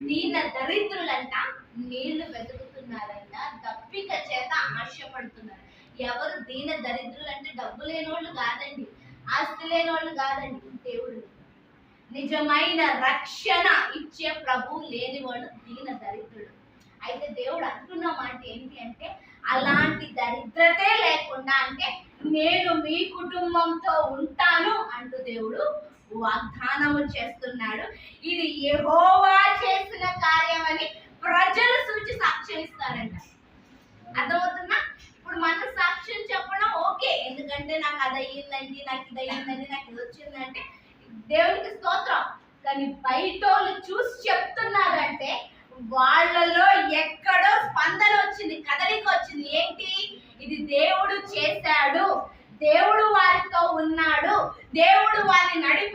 దీన దరిద్రులంట నీళ్లు వెతుకుతున్నారంట, దప్పిక చేత ఆశపడుతున్నారు. ఎవరు దీన దరిద్రులు అంటే డబ్బు లేనోళ్ళు కాదండి, ఆస్తి లేనోళ్ళు కాదండి, దేవుడు. నిజమైన రక్షణ ఇచ్చే ప్రభు లేనివాడు దీన దరిద్రుడు. అయితే దేవుడు అంటున్న మాట ఏంటి అంటే, అలాంటి దరిద్రతే లేకుండా అంటే నేను మీ కుటుంబంతో ఉంటాను అంటూ దేవుడు వాగ్దానము చేస్తున్నాడు. ఇది యెహోవా చేసిన కార్యమని ప్రజలు సూచి సాక్ష్యం ఇస్తారంట. అర్థమవుతుందా? ఇప్పుడు మన సాక్ష్యం చెప్పడం ఓకే, ఎందుకంటే నాకు అది అయ్యిందండి, నాకు ఇది అయ్యిందండి, నాకు ఇది వచ్చిందంటే దేవునికి స్తోత్రం. కానీ బయటోళ్ళు చూసి చెప్తున్నారంటే వాళ్ళలో ఎక్కడో స్పందన వచ్చింది, కదలిక వచ్చింది. ఏంటి? ఇది దేవుడు చేశాడు, దేవుడు వారితో ఉన్నాడు, దేవుడు వారిని నడిపి